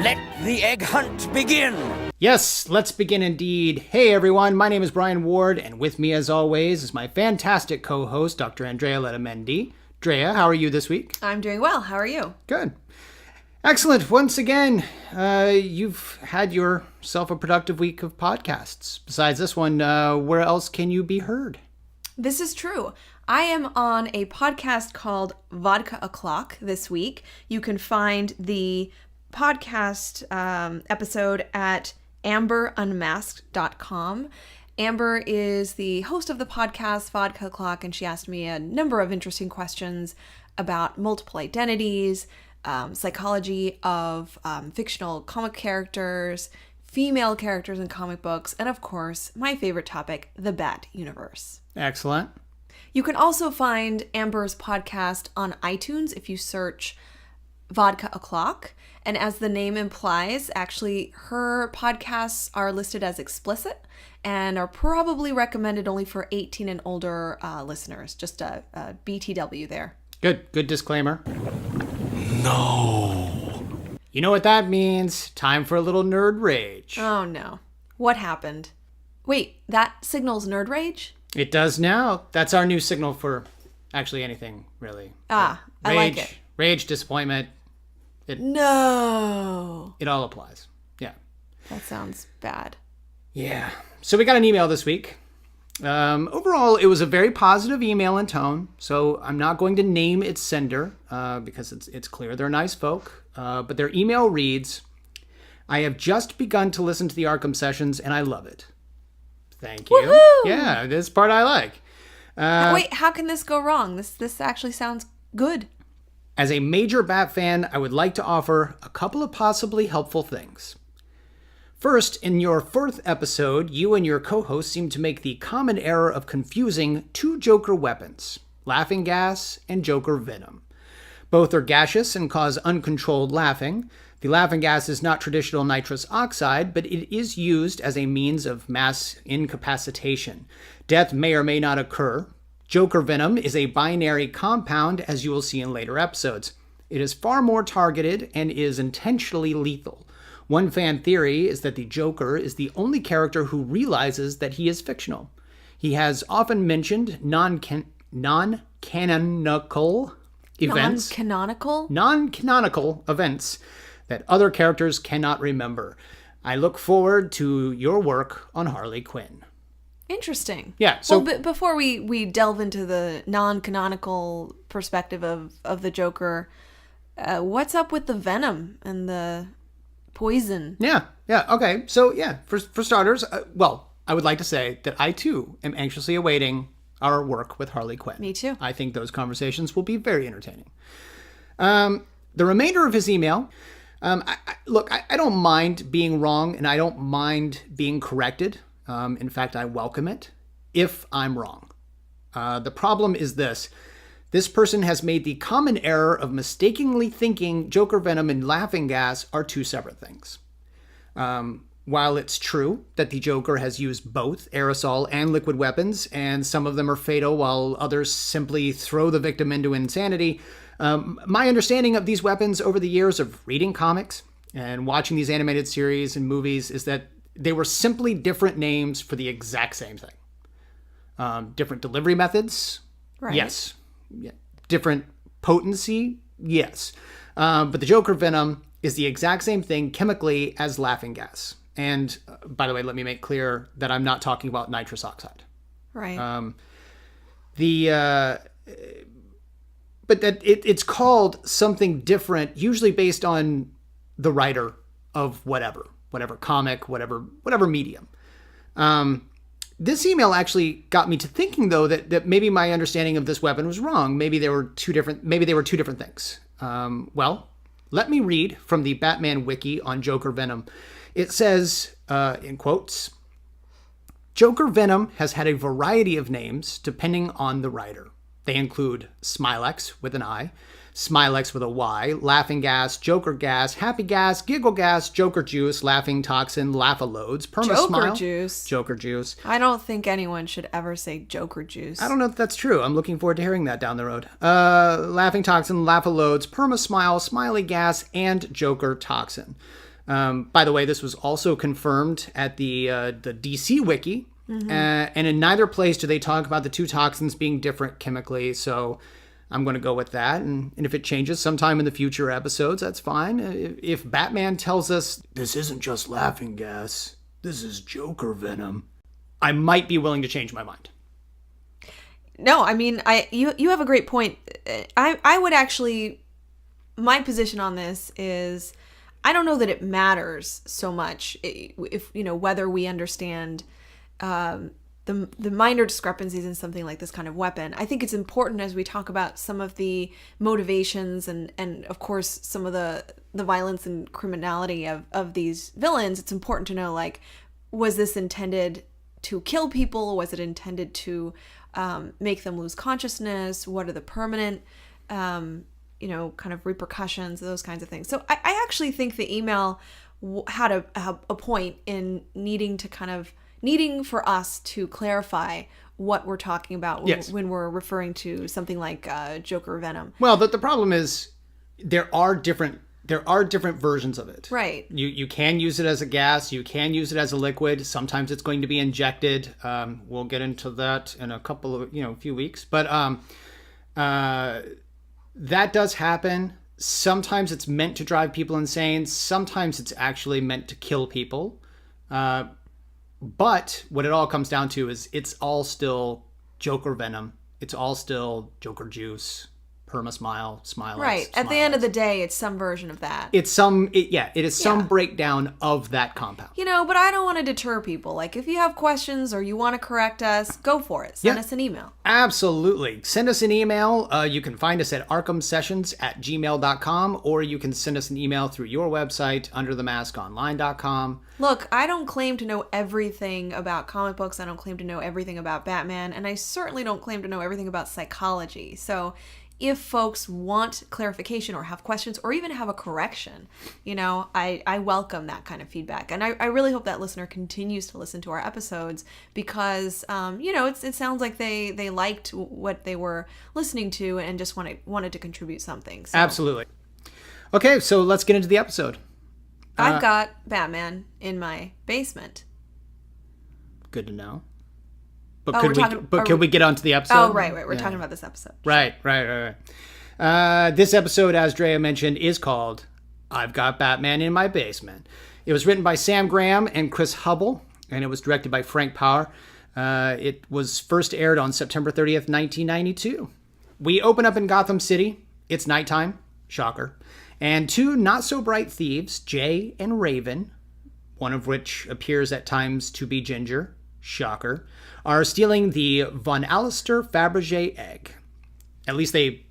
Let the egg hunt begin! Yes, let's begin indeed. Hey everyone, my name is Brian Ward, and with me as always is my fantastic co-host, Dr. Andrea Letamendi. Andrea, how are you this week? I'm doing well. How are you? Good. Excellent. Once again, you've had yourself a productive week of podcasts. Besides this one, where else can you be heard? This is true. I am on a podcast called Vodka O'Clock this week. You can find the podcast episode at amberunmasked.com. Amber is the host of the podcast Vodka O'Clock, and she asked me a number of interesting questions about multiple identities, psychology of fictional comic characters, female characters in comic books, and of course, my favorite topic, the Bat universe. Excellent. You can also find Amber's podcast on iTunes if you search Vodka O'Clock. And as the name implies, actually, her podcasts are listed as explicit and are probably recommended only for 18 and older listeners. Just a BTW there. Good disclaimer. No. You know what that means. Time for a little nerd rage. Oh no. What happened? Wait, that signals nerd rage? It does now. That's our new signal for actually anything, really. I like it. Rage, disappointment. No. It all applies. Yeah. That sounds bad. Yeah. So we got an email this week. Overall, it was a very positive email in tone, so I'm not going to name its sender because it's clear they're nice folk. But their email reads, "I have just begun to listen to the ARKHAM Sessions, and I love it." Thank you. Woohoo! Yeah, this part I like. Wait, how can this go wrong? This actually sounds good. As a major Bat fan, I would like to offer a couple of possibly helpful things. First, in your fourth episode, you and your co-host seem to make the common error of confusing two Joker weapons, laughing gas and Joker venom. Both are gaseous and cause uncontrolled laughing. The laughing gas is not traditional nitrous oxide, but it is used as a means of mass incapacitation. Death may or may not occur. Joker venom is a binary compound, as you will see in later episodes. It is far more targeted and is intentionally lethal. One fan theory is that the Joker is the only character who realizes that he is fictional. He has often mentioned non-canonical events. Non-canonical events that other characters cannot remember. I look forward to your work on Harley Quinn. Interesting. Yeah. So before we delve into the non-canonical perspective of the Joker, what's up with the venom and the poison? Yeah. Okay. So yeah, for starters, I would like to say that I too am anxiously awaiting our work with Harley Quinn. Me too. I think those conversations will be very entertaining. The remainder of his email, I don't mind being wrong and I don't mind being corrected. In fact, I welcome it if I'm wrong. The problem is this. This person has made the common error of mistakenly thinking Joker venom and laughing gas are two separate things. While it's true that the Joker has used both aerosol and liquid weapons, and some of them are fatal while others simply throw the victim into insanity, my understanding of these weapons over the years of reading comics and watching these animated series and movies is that they were simply different names for the exact same thing. Different delivery methods, right. Yes. Yeah. Different potency, yes. But the Joker venom is the exact same thing chemically as laughing gas. And by the way, let me make clear that I'm not talking about nitrous oxide. Right. But that it's called something different, usually based on the writer of whatever comic, whatever medium. This email actually got me to thinking, though, that maybe my understanding of this weapon was wrong. Maybe they were two different things. Well, let me read from the Batman wiki on Joker venom. It says, in quotes, Joker venom has had a variety of names depending on the writer. They include Smilex with an I, Smilex with a Y, laughing gas, Joker gas, happy gas, giggle gas, Joker juice, laughing toxin, laugh-a-loads, perma-smile. Joker juice. I don't think anyone should ever say Joker juice. I don't know if that's true. I'm looking forward to hearing that down the road. Laughing toxin, laugh-a-loads, perma-smile, smiley gas, and Joker toxin. By the way, this was also confirmed at the DC Wiki. And in neither place do they talk about the two toxins being different chemically. So I'm going to go with that. And if it changes sometime in the future episodes, that's fine. If Batman tells us this isn't just laughing gas, this is Joker venom, I might be willing to change my mind. No, I mean, you have a great point. I would actually, my position on this is, I don't know that it matters so much if whether we understand the minor discrepancies in something like this kind of weapon. I think it's important as we talk about some of the motivations and of course some of the violence and criminality of these villains. It's important to know, like, was this intended to kill people? Was it intended to make them lose consciousness? What are the permanent kind of repercussions, those kinds of things. So I actually think the email had a point in needing for us to clarify what we're talking about when we're referring to something like Joker venom. Well, the problem is there are different versions of it. Right. You can use it as a gas. You can use it as a liquid. Sometimes it's going to be injected. We'll get into that in a couple of few weeks. But that does happen. Sometimes it's meant to drive people insane. Sometimes it's actually meant to kill people. But what it all comes down to is it's all still Joker venom. It's all still Joker juice, perma-smile, smile. Right. At the end of the day, it's some version of that. It is some breakdown of that compound. But I don't want to deter people. Like, if you have questions or you want to correct us, go for it. Send us an email. Absolutely. Send us an email. You can find us at arkhamsessions@gmail.com, or you can send us an email through your website, underthemaskonline.com. Look, I don't claim to know everything about comic books. I don't claim to know everything about Batman. And I certainly don't claim to know everything about psychology. So if folks want clarification or have questions or even have a correction, I welcome that kind of feedback. And I really hope that listener continues to listen to our episodes because, it sounds like they liked what they were listening to and just wanted to contribute something. So, absolutely. Okay, so let's get into the episode. I've got Batman in my basement. Good to know. But could we get onto the episode? Oh, right. We're talking about this episode. Right. This episode, as Andrea mentioned, is called I've Got Batman in My Basement. It was written by Sam Graham and Chris Hubble, and it was directed by Frank Power. It was first aired on September 30th, 1992. We open up in Gotham City. It's nighttime. Shocker. And two not-so-bright thieves, Jay and Raven, one of which appears at times to be Ginger, shocker, are stealing the Von Alister Fabergé egg. At least they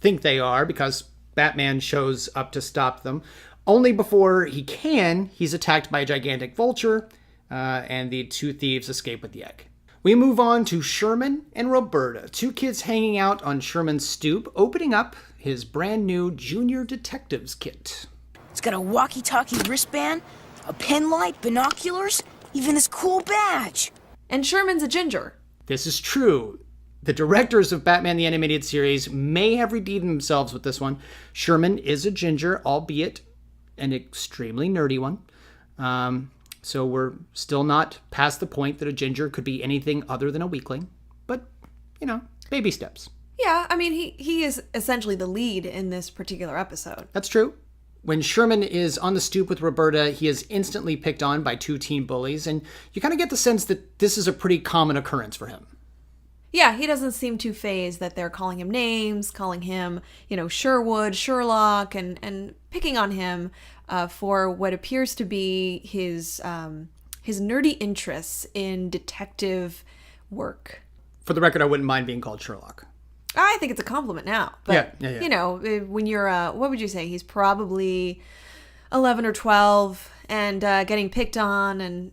think they are, because Batman shows up to stop them. Only before he's attacked by a gigantic vulture, and the two thieves escape with the egg. We move on to Sherman and Roberta, two kids hanging out on Sherman's stoop, opening up his brand new Junior Detectives kit. It's got a walkie-talkie wristband, a pen light, binoculars, even this cool badge. And Sherman's a ginger. This is true. The directors of Batman the Animated Series may have redeemed themselves with this one. Sherman is a ginger, albeit an extremely nerdy one. So we're still not past the point that a ginger could be anything other than a weakling. But, baby steps. Yeah, I mean, he is essentially the lead in this particular episode. That's true. When Sherman is on the stoop with Roberta, he is instantly picked on by two teen bullies, and you kind of get the sense that this is a pretty common occurrence for him. Yeah, he doesn't seem too fazed that they're calling him names, calling him, Sherwood, Sherlock, and picking on him for what appears to be his nerdy interests in detective work. For the record, I wouldn't mind being called Sherlock. I think it's a compliment now. But, yeah. When you're, what would you say? He's probably 11 or 12 and getting picked on and,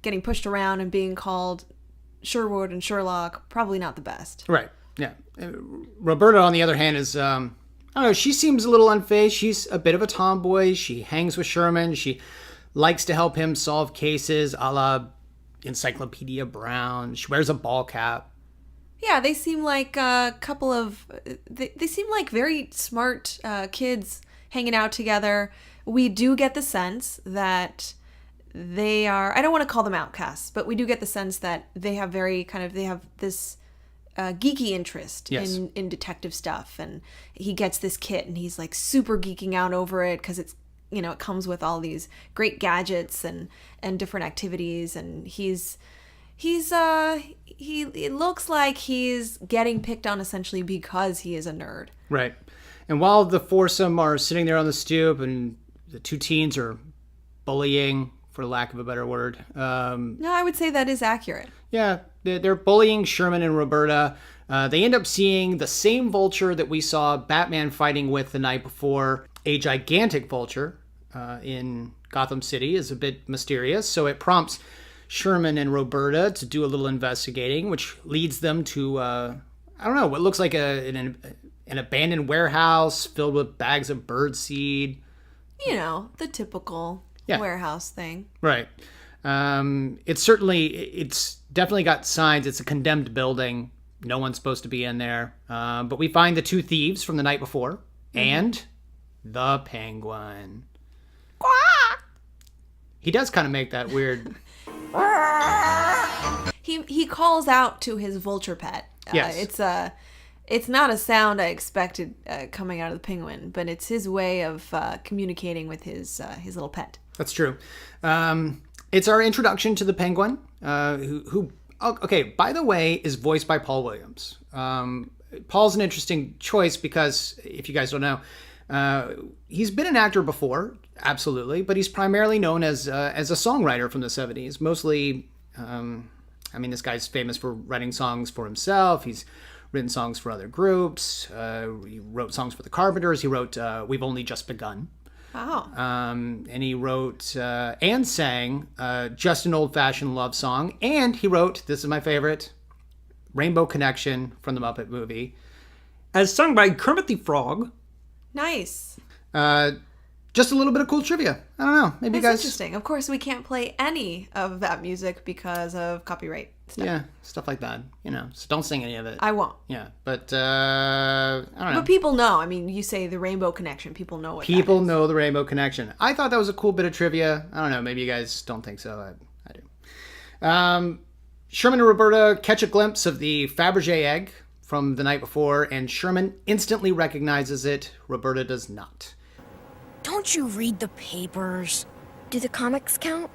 getting pushed around and being called Sherwood and Sherlock, probably not the best. Right, yeah. Roberta, on the other hand, is, I don't know, she seems a little unfazed. She's a bit of a tomboy. She hangs with Sherman. She likes to help him solve cases a la Encyclopedia Brown. She wears a ball cap. Yeah, they seem like a couple of... They seem like very smart kids hanging out together. we do get the sense that they are, I don't want to call them outcasts, but we do get the sense that they have they have this geeky interest in detective stuff. And he gets this kit and he's like super geeking out over it because it's, you know, it comes with all these great gadgets and different activities. And it looks like he's getting picked on essentially because he is a nerd. Right. And while the foursome are sitting there on the stoop and the two teens are bullying, for lack of a better word. No, I would say that is accurate. Yeah, they're bullying Sherman and Roberta. They end up seeing the same vulture that we saw Batman fighting with the night before. A gigantic vulture in Gotham City is a bit mysterious, so it prompts Sherman and Roberta to do a little investigating, which leads them to, I don't know, what looks like an abandoned warehouse filled with bags of birdseed. You know, the typical warehouse thing. Right. It's definitely got signs. It's a condemned building. No one's supposed to be in there. But we find the two thieves from the night before and the Penguin. Quack! He does kind of make that weird... He calls out to his vulture pet. Yes. It's not a sound I expected coming out of the Penguin, but it's his way of communicating with his little pet. That's true. It's our introduction to the Penguin, who by the way, is voiced by Paul Williams. Paul's an interesting choice because, if you guys don't know, he's been an actor before, absolutely, but he's primarily known as a songwriter from the 70s. Mostly, this guy's famous for writing songs for himself. He's written songs for other groups. He wrote songs for the Carpenters. He wrote We've Only Just Begun. Wow. And he wrote and sang Just an Old-Fashioned Love Song. And he wrote, this is my favorite, Rainbow Connection from the Muppet Movie, as sung by Kermit the Frog. Nice. Just a little bit of cool trivia. I don't know. Maybe That's you guys... interesting. Of course, we can't play any of that music because of copyright stuff. Yeah, stuff like that. You know, so don't sing any of it. I won't. Yeah, but I don't know. But people know. I mean, you say the Rainbow Connection. People know what People that is. know the Rainbow Connection. I thought that was a cool bit of trivia. I don't know. Maybe you guys don't think so. I do. Sherman and Roberta catch a glimpse of the Fabergé egg from the night before, and Sherman instantly recognizes it. Roberta does not. Don't you read the papers? Do the comics count?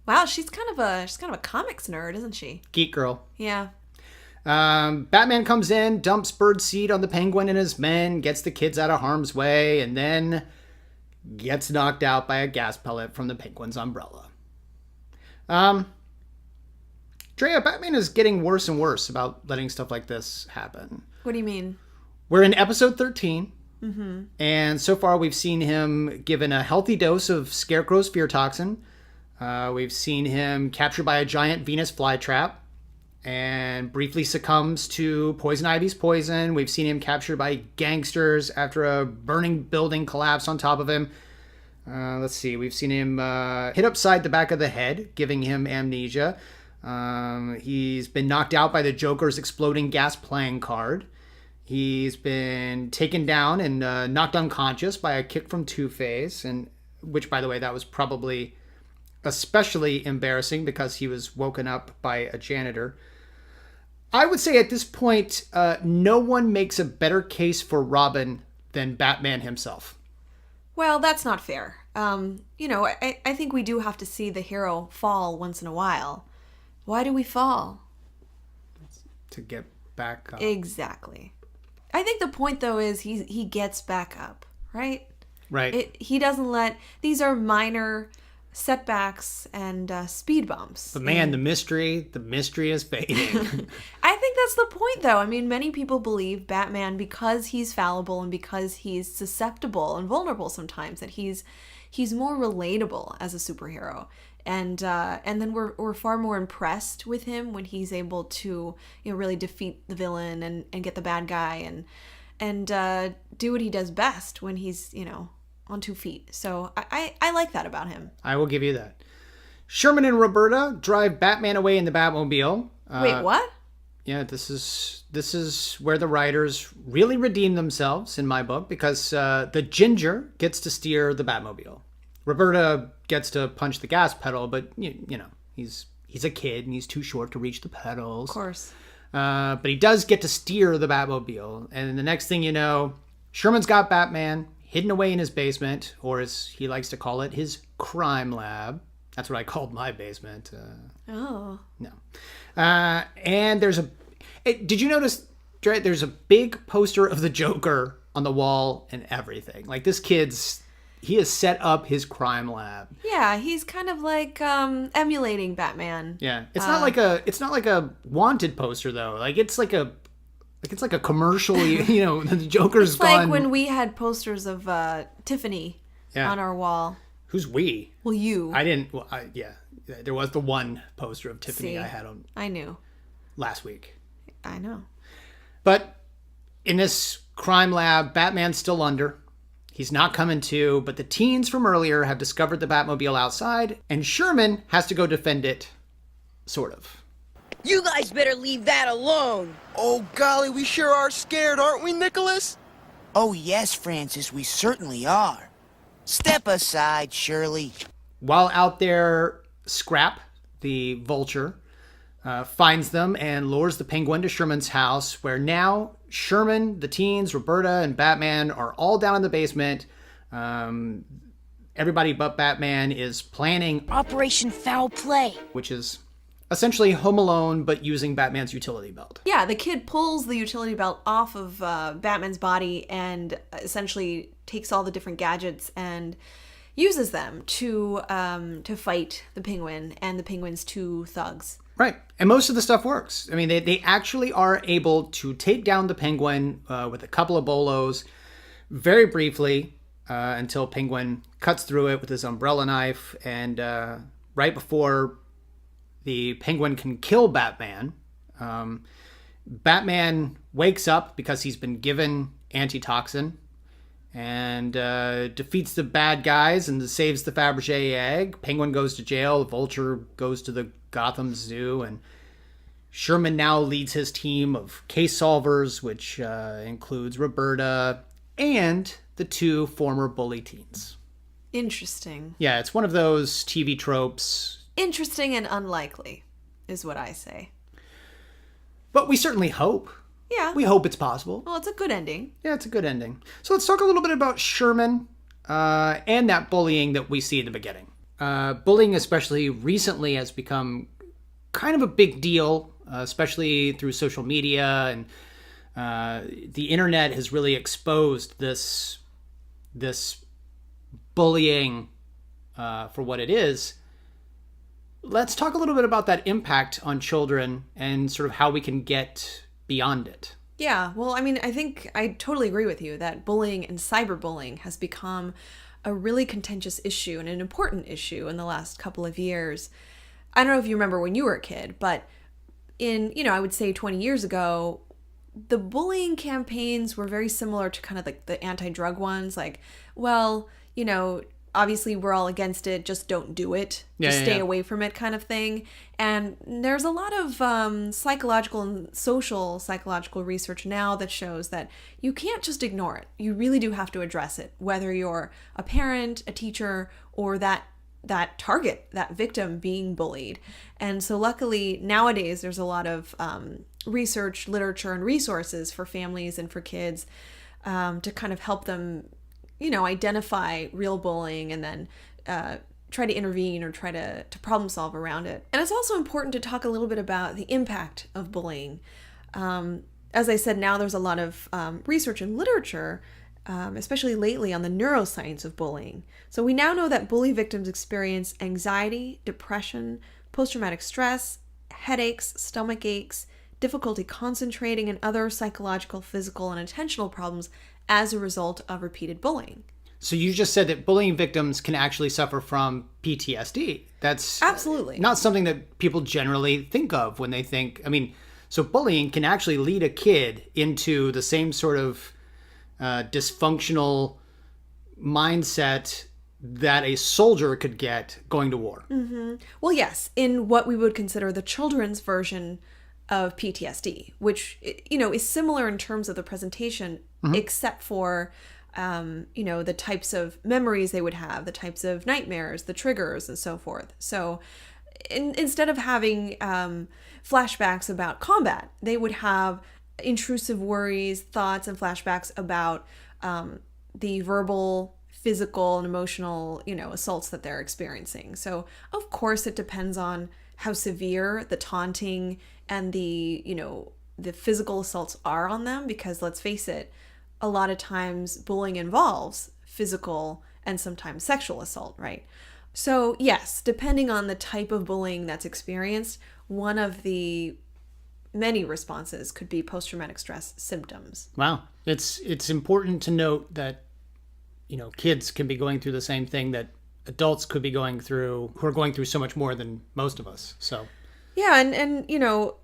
Wow, she's kind of a comics nerd, isn't she? Geek girl. Yeah. Batman comes in, dumps birdseed on the Penguin and his men, gets the kids out of harm's way, and then gets knocked out by a gas pellet from the Penguin's umbrella. Andrea, Batman is getting worse and worse about letting stuff like this happen. What do you mean? We're in episode 13. Mm-hmm. And so far we've seen him given a healthy dose of Scarecrow's fear toxin. We've seen him captured by a giant Venus flytrap and briefly succumbs to Poison Ivy's poison. We've seen him captured by gangsters after a burning building collapsed on top of him. Let's see. We've seen him hit upside the back of the head, giving him amnesia. He's been knocked out by the Joker's exploding gas playing card. He's been taken down and knocked unconscious by a kick from Two-Face, and which, by the way, that was probably especially embarrassing because he was woken up by a janitor. I would say at this point, no one makes a better case for Robin than Batman himself. Well, that's not fair. I think we do have to see the hero fall once in a while. Why do we fall? To get back up. Exactly. I think the point, though, is he gets back up, right? Right. He doesn't let... These are minor setbacks and speed bumps. But man, the mystery is fading. I think that's the point, though. I mean, many people believe Batman, because he's fallible and because he's susceptible and vulnerable sometimes, that he's more relatable as a superhero. And then we're far more impressed with him when he's able to, really defeat the villain and get the bad guy and do what he does best when he's, on 2 feet. So I like that about him. I will give you that. Sherman and Roberta drive Batman away in the Batmobile. Wait, what? Yeah, this is where the writers really redeem themselves in my book, because the Ginger gets to steer the Batmobile. Roberta gets to punch the gas pedal, but you know, he's a kid and he's too short to reach the pedals. Of course. But he does get to steer the Batmobile. And the next thing you know, Sherman's got Batman hidden away in his basement, or as he likes to call it, his crime lab. That's what I called my basement. Oh. No. And did you notice, Dre, there's a big poster of the Joker on the wall and everything. Like, this he has set up his crime lab. Yeah, he's kind of like emulating Batman. Yeah. It's not like a wanted poster though. Like, it's like a commercial, you know, the Joker's it's like gone. when we had posters of Tiffany on our wall. Who's we? Well, you. I didn't. Well, yeah. There was the one poster of Tiffany See, I had on I knew. last week. I know. But in this crime lab, Batman's still under. He's not coming to, but the teens from earlier have discovered the Batmobile outside, and Sherman has to go defend it. Sort of. You guys better leave that alone. Oh, golly, we sure are scared, aren't we, Nicholas? Oh, yes, Francis, we certainly are. Step aside, Shirley. While out there, Scrap, the vulture, finds them and lures the Penguin to Sherman's house, where now Sherman, the teens, Roberta, and Batman are all down in the basement. Everybody but Batman is planning Operation Foul Play. which is essentially Home Alone, but using Batman's utility belt. Yeah, the kid pulls the utility belt off of Batman's body and essentially takes all the different gadgets and uses them to fight the Penguin and the Penguin's two thugs. Right. And most of the stuff works. I mean, they actually are able to take down the Penguin with a couple of bolos very briefly until Penguin cuts through it with his umbrella knife. And right before the Penguin can kill Batman, Batman wakes up because he's been given antitoxin and defeats the bad guys and saves the Fabergé egg. Penguin goes to jail. The Vulture goes to the Gotham Zoo, and Sherman now leads his team of case solvers, which includes Roberta and the two former bully teens. Interesting. Yeah, it's one of those TV tropes. Interesting and unlikely is what I say. But we certainly hope. Yeah. We hope it's possible. Well, it's a good ending. Yeah, it's a good ending. So let's talk a little bit about Sherman and that bullying that we see in the beginning. Bullying, especially recently, has become kind of a big deal, especially through social media, and the internet has really exposed this bullying for what it is. Let's talk a little bit about that impact on children and sort of how we can get beyond it. Yeah, well, I mean, I think I totally agree with you that bullying and cyberbullying has become a really contentious issue and an important issue in the last couple of years. I don't know if you remember when you were a kid, but in, I would say 20 years ago, the bullying campaigns were very similar to kind of like the anti-drug ones. Like, well, obviously we're all against it, just don't do it. Just stay away from it kind of thing. And there's a lot of psychological and social psychological research now that shows that you can't just ignore it. You really do have to address it, whether you're a parent, a teacher, or that target, that victim being bullied. And so luckily nowadays there's a lot of research, literature, and resources for families and for kids to kind of help them identify real bullying and then try to intervene or try to problem solve around it. And it's also important to talk a little bit about the impact of bullying. As I said, now there's a lot of research and literature, especially lately, on the neuroscience of bullying. So we now know that bully victims experience anxiety, depression, post-traumatic stress, headaches, stomach aches, difficulty concentrating, and other psychological, physical, and attentional problems as a result of repeated bullying. So you just said that bullying victims can actually suffer from PTSD. That's absolutely not something that people generally think of when they think, so bullying can actually lead a kid into the same sort of dysfunctional mindset that a soldier could get going to war. Mm-hmm. Well, yes, in what we would consider the children's version of PTSD, which, is similar in terms of the presentation, except for, the types of memories they would have, the types of nightmares, the triggers, and so forth. So instead of having flashbacks about combat, they would have intrusive worries, thoughts, and flashbacks about the verbal, physical, and emotional, assaults that they're experiencing. So, of course, it depends on how severe the taunting and the physical assaults are on them, because let's face it, a lot of times bullying involves physical and sometimes sexual assault, right? So yes, depending on the type of bullying that's experienced, one of the many responses could be post-traumatic stress symptoms. Wow. It's important to note that, kids can be going through the same thing that adults could be going through, who are going through so much more than most of us. So yeah, and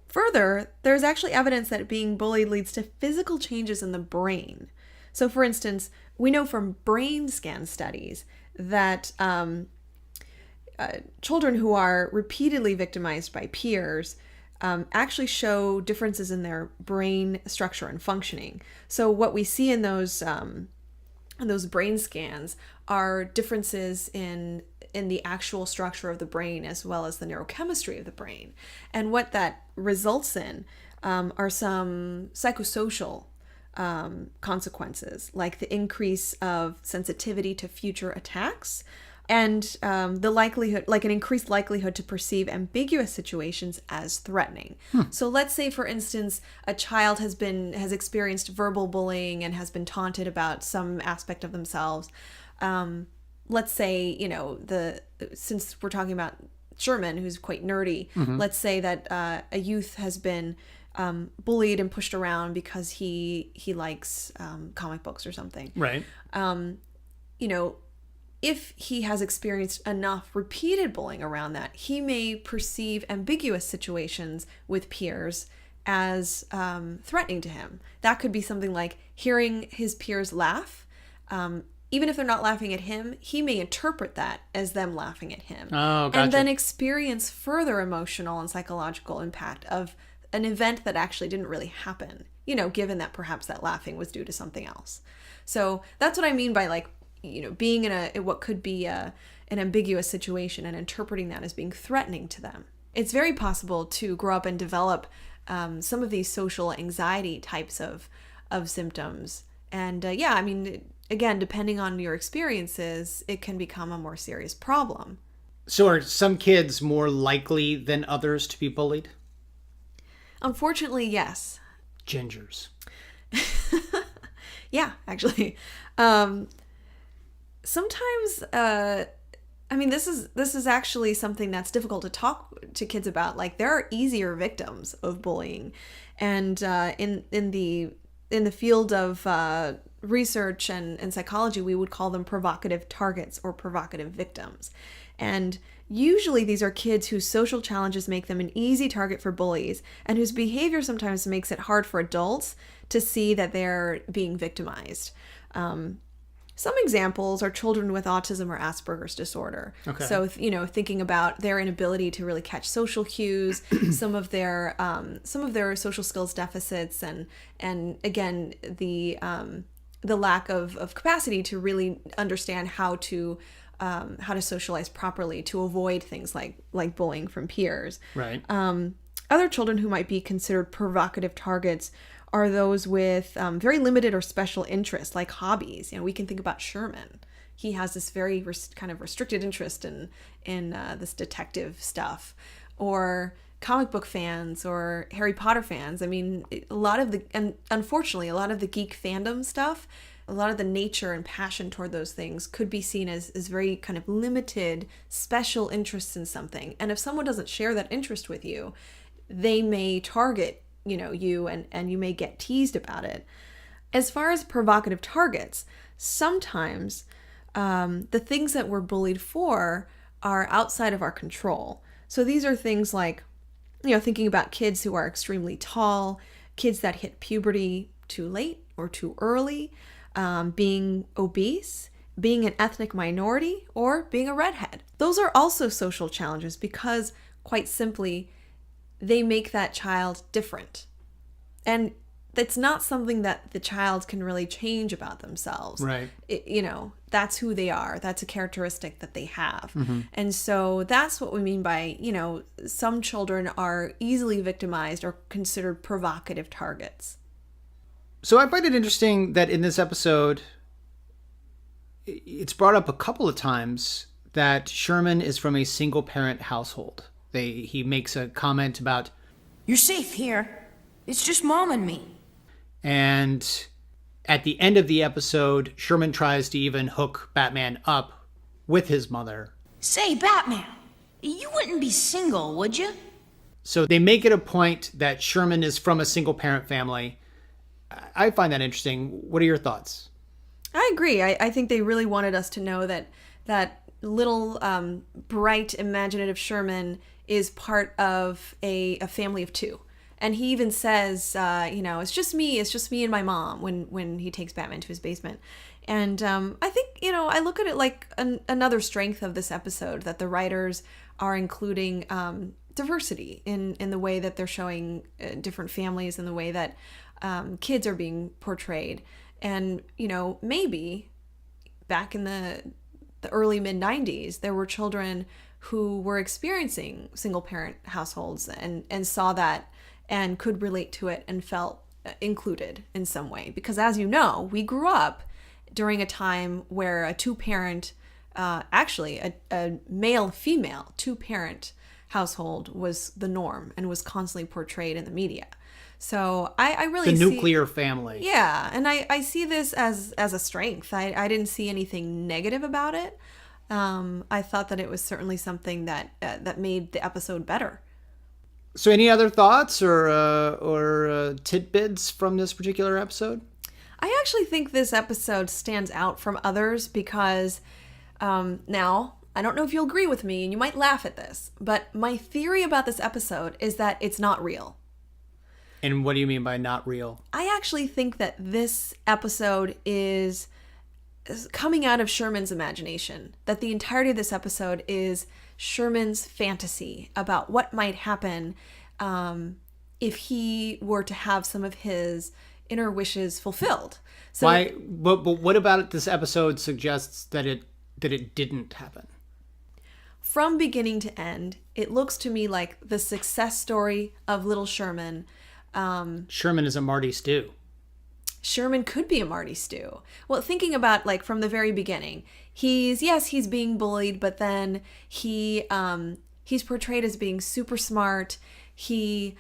further, there's actually evidence that being bullied leads to physical changes in the brain. So for instance, we know from brain scan studies that children who are repeatedly victimized by peers actually show differences in their brain structure and functioning. So what we see in those brain scans are differences in the actual structure of the brain as well as the neurochemistry of the brain. And what that results in are some psychosocial consequences, like the increase of sensitivity to future attacks, and the likelihood, like an increased likelihood to perceive ambiguous situations as threatening. So let's say, for instance, a child has experienced verbal bullying and has been taunted about some aspect of themselves. Let's say, since we're talking about Sherman, who's quite nerdy, let's say that a youth has been bullied and pushed around because he likes comic books or something. Right. If he has experienced enough repeated bullying around that, he may perceive ambiguous situations with peers as threatening to him. That could be something like hearing his peers laugh. Even if they're not laughing at him, he may interpret that as them laughing at him. Oh, gotcha. And then experience further emotional and psychological impact of an event that actually didn't really happen, given that perhaps that laughing was due to something else. So that's what I mean by being in what could be an ambiguous situation and interpreting that as being threatening to them. It's very possible to grow up and develop some of these social anxiety types of symptoms. And again, depending on your experiences, it can become a more serious problem. So are some kids more likely than others to be bullied? Unfortunately, yes. Gingers. Yeah, actually. Sometimes, this is actually something that's difficult to talk to kids about. Like, there are easier victims of bullying, and in the field of research and psychology, we would call them provocative targets or provocative victims. And usually these are kids whose social challenges make them an easy target for bullies and whose behavior sometimes makes it hard for adults to see that they're being victimized. Some examples are children with autism or Asperger's disorder. Okay. So, thinking about their inability to really catch social cues, some of their social skills deficits, and again, the lack of capacity to really understand how to socialize properly to avoid things like bullying from peers. Right. Other children who might be considered provocative targets are those with very limited or special interests, like hobbies. We can think about Sherman. He has this very kind of restricted interest in this detective stuff, or comic book fans or Harry Potter fans. Unfortunately, a lot of the geek fandom stuff, a lot of the nature and passion toward those things could be seen as very kind of limited, special interests in something. And if someone doesn't share that interest with you, they may target you, and you may get teased about it. As far as provocative targets, sometimes the things that we're bullied for are outside of our control. So these are things like, thinking about kids who are extremely tall, kids that hit puberty too late or too early, being obese, being an ethnic minority, or being a redhead. Those are also social challenges because, quite simply, they make that child different. And that's not something that the child can really change about themselves. Right. That's who they are. That's a characteristic that they have. Mm-hmm. And so that's what we mean by, some children are easily victimized or considered provocative targets. So I find it interesting that in this episode, it's brought up a couple of times that Sherman is from a single-parent household. He makes a comment about, You're safe here. It's just Mom and me. and at the end of the episode, Sherman tries to even hook Batman up with his mother. Say, Batman, you wouldn't be single, would you? So they make it a point that Sherman is from a single-parent family. I find that interesting. What are your thoughts? I agree. I think they really wanted us to know that little bright, imaginative Sherman is part of a family of two. And he even says, it's just me and my mom when he takes Batman to his basement. And I think, I look at it like another strength of this episode, that the writers are including diversity in the way that they're showing different families and the way that kids are being portrayed. And, maybe back in the early mid-90s, there were children who were experiencing single-parent households and saw that and could relate to it and felt included in some way. Because as you know, we grew up during a time where a two-parent, a male-female two-parent household was the norm and was constantly portrayed in the media. So I really the nuclear family. Yeah, and I see this as a strength. I didn't see anything negative about it. I thought that it was certainly something that made the episode better. So any other thoughts or tidbits from this particular episode? I actually think this episode stands out from others because now, I don't know if you'll agree with me, and you might laugh at this, but my theory about this episode is that it's not real. And what do you mean by not real? I actually think that this episode is coming out of Sherman's imagination, that the entirety of this episode is Sherman's fantasy about what might happen if he were to have some of his inner wishes fulfilled. So why? But what about this episode suggests that it didn't happen? From beginning to end, it looks to me like the success story of little Sherman. Sherman is a Marty Stew. Sherman could be a Marty Stew. Well, thinking about like from the very beginning, he's being bullied, but then he's portrayed as being super smart. He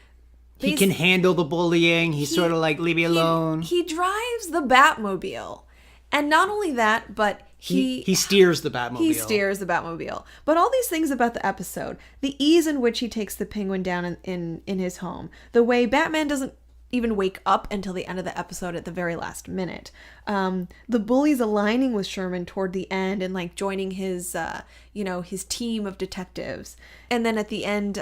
can handle the bullying. He's sort of like, leave me alone. He drives the Batmobile. And not only that, but he steers the Batmobile. He steers the Batmobile. But all these things about the episode, the ease in which he takes the Penguin down in his home, the way Batman doesn't even wake up until the end of the episode at the very last minute, the bullies aligning with Sherman toward the end and like joining his his team of detectives, and then at the end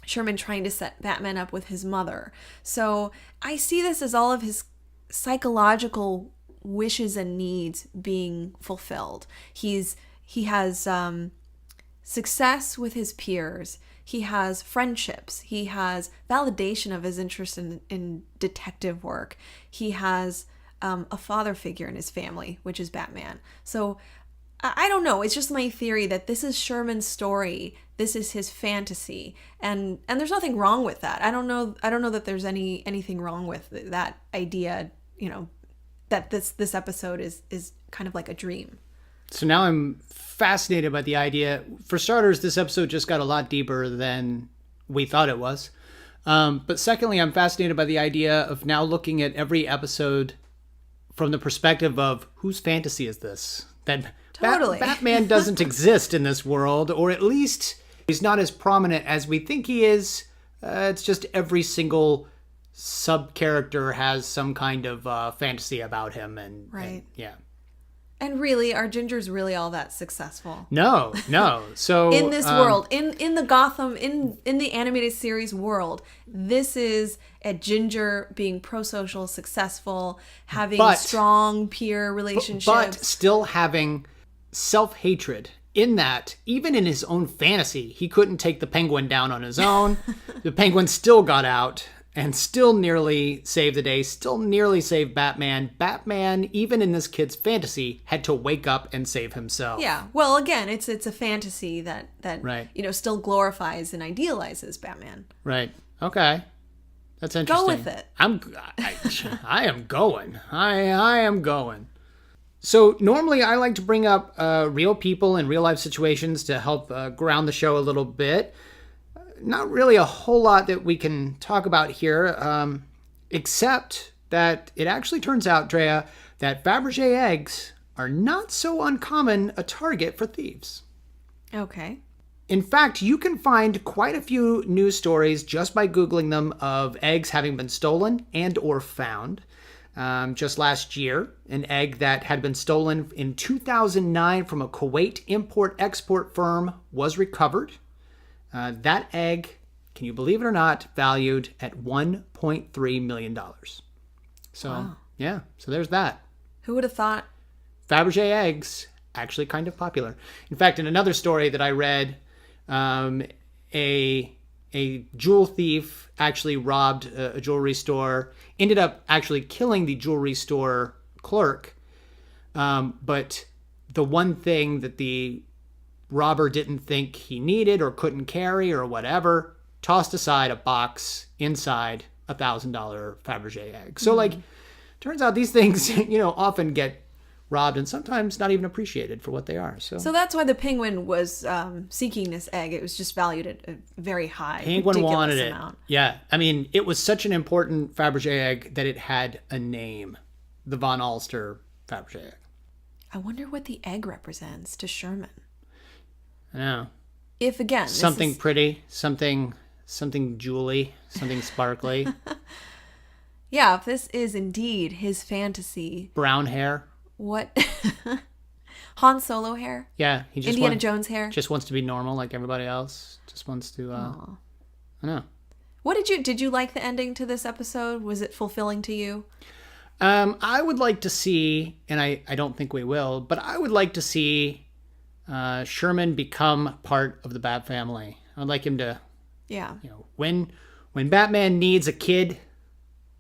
Sherman trying to set Batman up with his mother. So I see this as all of his psychological wishes and needs being fulfilled. He has success with his peers. He has friendships. He has validation of his interest in detective work. He has a father figure in his family, which is Batman. So I don't know. It's just my theory that this is Sherman's story. This is his fantasy, and there's nothing wrong with that. I don't know that there's anything wrong with that idea. That this episode is kind of like a dream. So now I'm fascinated by the idea. For starters, this episode just got a lot deeper than we thought it was. But secondly, I'm fascinated by the idea of now looking at every episode from the perspective of whose fantasy is this? That totally. Batman doesn't exist in this world, or at least he's not as prominent as we think he is. It's just every single sub-character has some kind of fantasy about him. Right. And, yeah. And really, are Gingers really all that successful? No. So in this world, in the Gotham, in the animated series world, this is a Ginger being pro-social, successful, having strong peer relationships. But still having self-hatred in that, even in his own fantasy, he couldn't take the Penguin down on his own. The Penguin still got out and still nearly saved the day, still nearly saved Batman. Batman, even in this kid's fantasy, had to wake up and save himself. Yeah. Well, again, it's a fantasy that Right. still glorifies and idealizes Batman. Right. Okay. That's interesting. Go with it. I am going. I am going. So normally I like to bring up real people and real life situations to help ground the show a little bit. Not really a whole lot that we can talk about here, except that it actually turns out, Drea, that Fabergé eggs are not so uncommon a target for thieves. Okay. In fact, you can find quite a few news stories just by Googling them of eggs having been stolen and or found. Just last year, an egg that had been stolen in 2009 from a Kuwait import-export firm was recovered. That egg, can you believe it or not, valued at $1.3 million. So, wow. Yeah, so there's that. Who would have thought? Fabergé eggs, actually kind of popular. In fact, in another story that I read, a jewel thief actually robbed a jewelry store, ended up actually killing the jewelry store clerk. But the one thing that the robber didn't think he needed or couldn't carry or whatever, tossed aside a box inside $1,000 Fabergé egg. So turns out these things, often get robbed and sometimes not even appreciated for what they are. So that's why the Penguin was seeking this egg. It was just valued at a very high, Penguin ridiculous wanted it. amount. Yeah. I mean, it was such an important Fabergé egg that it had a name. The Von Alster Fabergé egg. I wonder what the egg represents to Sherman. I know. If again, something pretty, something jewelly, something sparkly. Yeah, if this is indeed his fantasy. Brown hair. What? Han Solo hair? Yeah, he just Indiana Jones hair? Just wants to be normal like everybody else. Just wants to I know. What did you like the ending to this episode? Was it fulfilling to you? I would like to see, and I don't think we will, but I would like to see Sherman become part of the Bat family. I'd like him to, when Batman needs a kid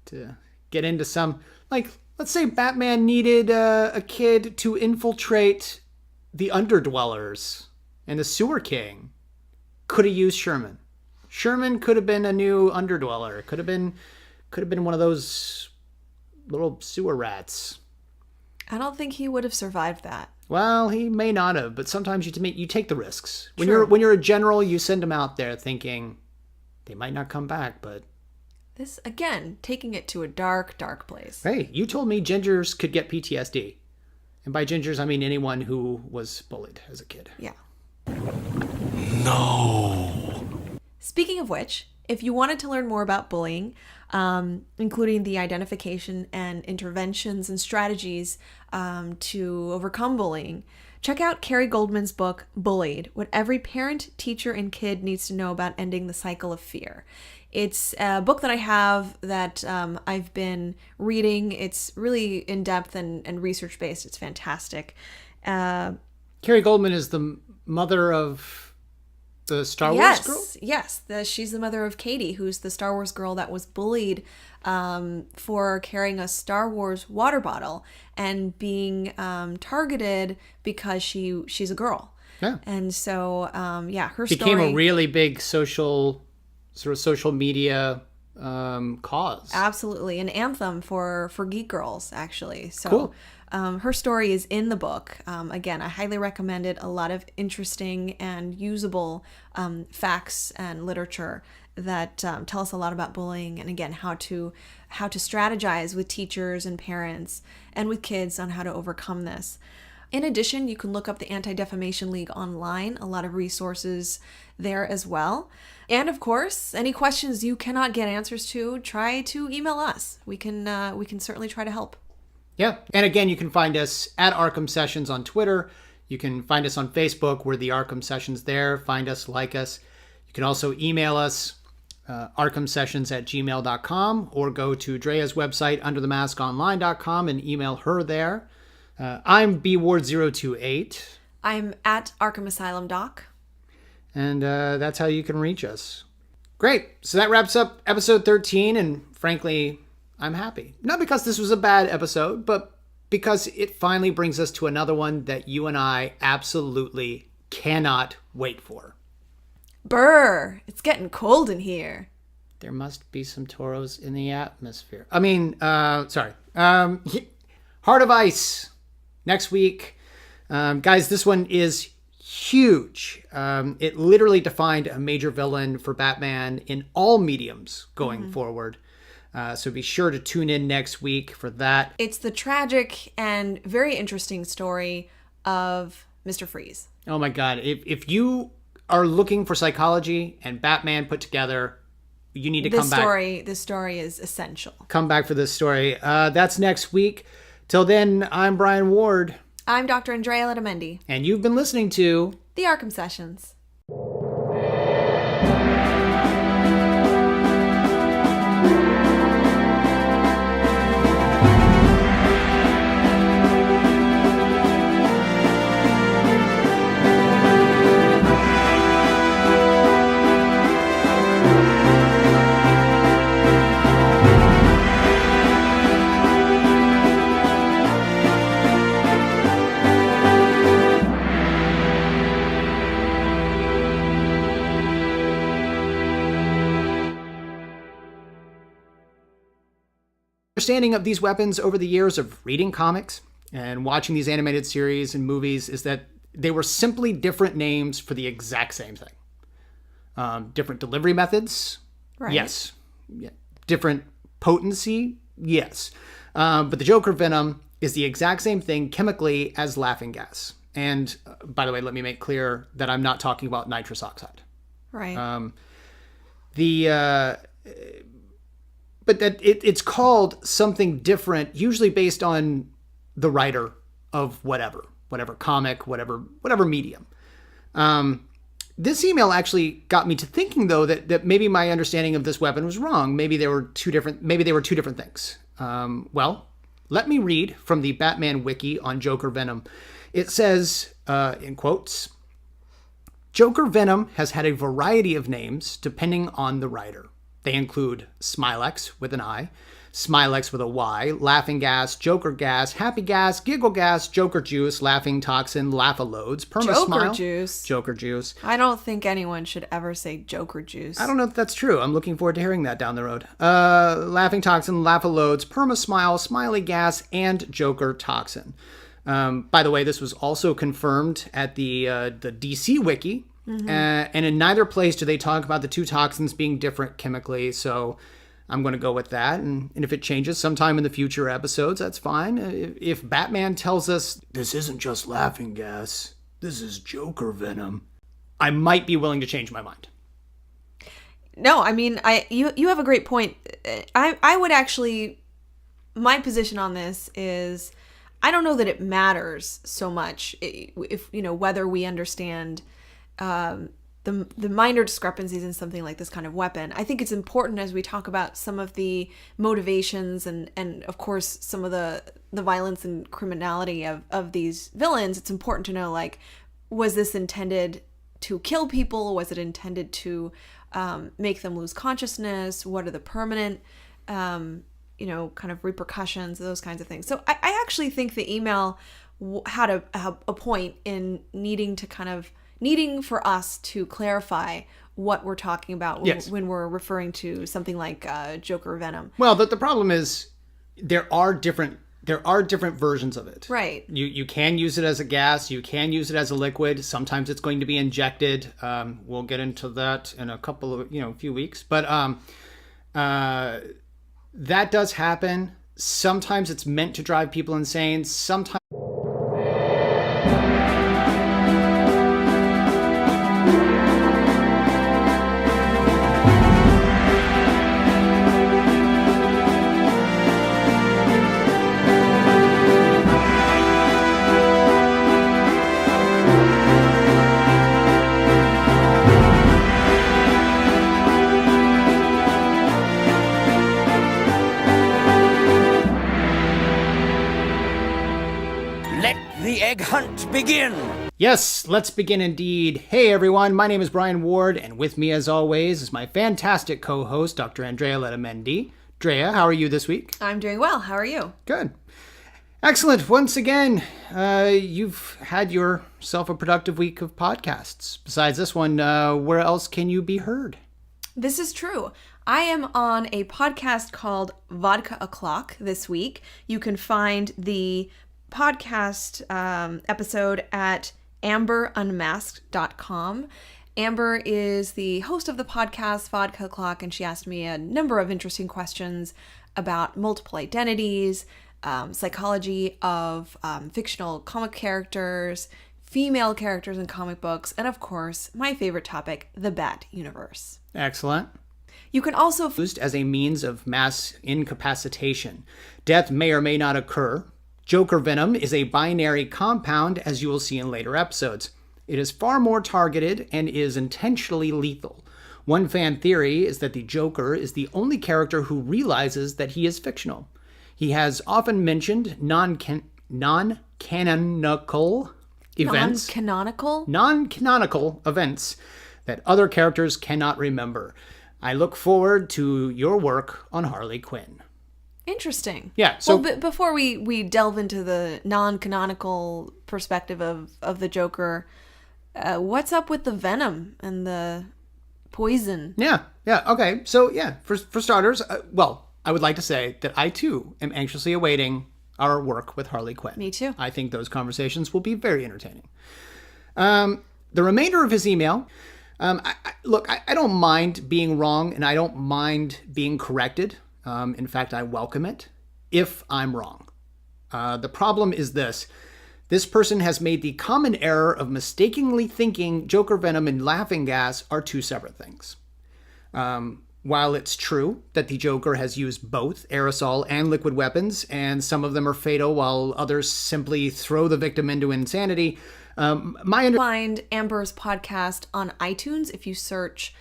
to get into some, let's say Batman needed a kid to infiltrate the Underdwellers and the Sewer King. Could have used Sherman. Sherman could have been a new Underdweller. Could have been one of those little sewer rats. I don't think he would have survived that. Well, he may not have, but sometimes you take the risks. When True. you're a general, you send them out there thinking they might not come back, but this again taking it to a dark, dark place. Hey, you told me gingers could get PTSD. And by gingers, I mean anyone who was bullied as a kid. Yeah. No. Speaking of which, if you wanted to learn more about bullying, including the identification and interventions and strategies to overcome bullying, check out Carrie Goldman's book, Bullied, What Every Parent, Teacher, and Kid Needs to Know About Ending the Cycle of Fear. It's a book that I have that I've been reading. It's really in-depth and research-based. It's fantastic. Carrie Goldman is the mother of the Star Wars girl? Yes. She's the mother of Katie, who's the Star Wars girl that was bullied for carrying a Star Wars water bottle and being targeted because she's a girl. Yeah. And so, her became story a really big social media cause. Absolutely. An anthem for geek girls, actually. So cool. Her story is in the book. Again, I highly recommend it. A lot of interesting and usable facts and literature that tell us a lot about bullying, and again, how to strategize with teachers and parents and with kids on how to overcome this. In addition, you can look up the Anti-Defamation League online, a lot of resources there as well. And of course, any questions you cannot get answers to, try to email us. We can certainly try to help. Yeah. And again, you can find us at ARKHAM Sessions on Twitter. You can find us on Facebook. We're the ARKHAM Sessions there. Find us, like us. You can also email us, arkhamsessions@gmail.com, or go to Drea's website, underthemaskonline.com, and email her there. I'm bward028. I'm at Arkham Asylum Doc. And that's how you can reach us. Great. So that wraps up episode 13, and frankly, I'm happy. Not because this was a bad episode, but because it finally brings us to another one that you and I absolutely cannot wait for. Brr, it's getting cold in here. There must be some toros in the atmosphere. Sorry. Heart of Ice. Next week. Guys, this one is huge. It literally defined a major villain for Batman in all mediums going forward. So be sure to tune in next week for that. It's the tragic and very interesting story of Mr. Freeze. Oh my God. If you are looking for psychology and Batman put together, you need to come back. This story is essential. Come back for this story. That's next week. Till then, I'm Brian Ward. I'm Dr. Andrea Letamendi. And you've been listening to The ARKHAM Sessions. understanding of these weapons over the years of reading comics and watching these animated series and movies is that they were simply different names for the exact same thing. Different delivery methods, Right. yes. Yeah. Different potency, yes. But the Joker venom is the exact same thing chemically as laughing gas. And by the way, let me make clear that I'm not talking about nitrous oxide. Right. But that it's called something different, usually based on the writer of whatever comic, whatever medium. This email actually got me to thinking, though, that maybe my understanding of this weapon was wrong. Maybe they were two different things. Well, let me read from the Batman wiki on Joker venom. It says, in quotes, Joker venom has had a variety of names depending on the writer. They include Smilex with an I, Smilex with a Y, Laughing Gas, Joker Gas, Happy Gas, Giggle Gas, Joker Juice, Laughing Toxin, Laugh-A-Loads, Perma-Smile. Joker Juice. I don't think anyone should ever say Joker Juice. I don't know if that's true. I'm looking forward to hearing that down the road. Laughing Toxin, Laugh-A-Loads, Perma-Smile, Smiley Gas, and Joker Toxin. By the way, this was also confirmed at the DC Wiki. Mm-hmm. And in neither place do they talk about the two toxins being different chemically, so I'm going to go with that. And if it changes sometime in the future episodes, that's fine. If Batman tells us, this isn't just laughing gas, this is Joker venom, I might be willing to change my mind. No, I mean, you have a great point. I would actually, my position on this is, I don't know that it matters so much if whether we understand the minor discrepancies in something like this kind of weapon. I think it's important as we talk about some of the motivations and of course some of the violence and criminality of these villains. It's important to know, like, was this intended to kill people? Was it intended to make them lose consciousness? What are the permanent kind of repercussions, those kinds of things. So I actually think the email had a point in needing for us to clarify what we're talking about when we're referring to something like Joker venom. Well, the problem is there are different versions of it. Right. You can use it as a gas. You can use it as a liquid. Sometimes it's going to be injected. We'll get into that in a couple of few weeks. But that does happen. Sometimes it's meant to drive people insane. Sometimes. Let the egg hunt begin! Yes, let's begin indeed. Hey everyone, my name is Brian Ward, and with me as always is my fantastic co-host, Dr. Andrea Letamendi. Andrea, how are you this week? I'm doing well. How are you? Good. Excellent. Once again, you've had yourself a productive week of podcasts. Besides this one, where else can you be heard? This is true. I am on a podcast called Vodka O'Clock this week. You can find the podcast episode at amberunmasked.com. Amber is the host of the podcast Vodka O'Clock, and she asked me a number of interesting questions about multiple identities, psychology of fictional comic characters, female characters in comic books, and of course, my favorite topic, the Bat universe. Excellent. You can also Used as a means of mass incapacitation. Death may or may not occur. Joker venom is a binary compound, as you will see in later episodes. It is far more targeted and is intentionally lethal. One fan theory is that the Joker is the only character who realizes that he is fictional. He has often mentioned non-canonical events. Non-canonical events that other characters cannot remember. I look forward to your work on Harley Quinn. Interesting. Yeah. So well, before we delve into the non-canonical perspective of the Joker, what's up with the venom and the poison? Yeah. Okay. So yeah, for starters, I would like to say that I too am anxiously awaiting our work with Harley Quinn. Me too. I think those conversations will be very entertaining. The remainder of his email. I don't mind being wrong, and I don't mind being corrected. In fact, I welcome it if I'm wrong. The problem is this. This person has made the common error of mistakenly thinking Joker venom and laughing gas are two separate things. While it's true that the Joker has used both aerosol and liquid weapons, and some of them are fatal while others simply throw the victim into insanity, Find Amber's podcast on iTunes if you search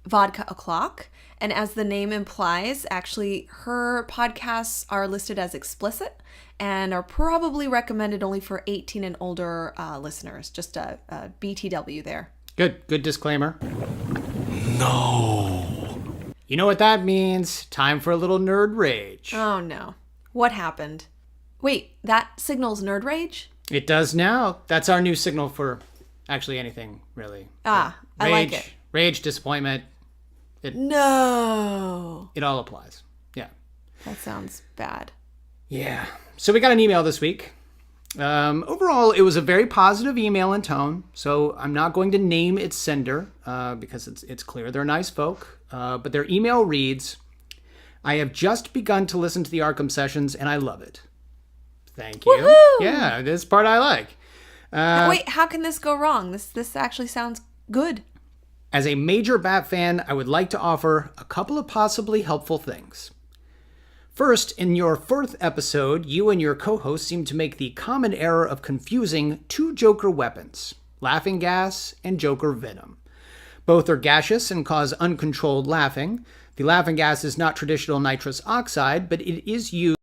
Vodka O'Clock. And as the name implies, actually, her podcasts are listed as explicit and are probably recommended only for 18 and older listeners. Just a BTW there. Good disclaimer. No. You know what that means. Time for a little nerd rage. Oh no. What happened? Wait, that signals nerd rage? It does now. That's our new signal for actually anything, really. I like it. Rage, disappointment. No. It all applies. Yeah. That sounds bad. Yeah. So we got an email this week. Overall, it was a very positive email in tone, so I'm not going to name its sender because it's clear they're nice folk. But their email reads, I have just begun to listen to the ARKHAM Sessions, and I love it. Thank you. Woohoo! Yeah, this part I like. Wait, how can this go wrong? This actually sounds good. As a major Bat fan, I would like to offer a couple of possibly helpful things. First, in your 4th episode, you and your co-host seem to make the common error of confusing two Joker weapons, laughing gas and Joker venom. Both are gaseous and cause uncontrolled laughing. The laughing gas is not traditional nitrous oxide, but it is used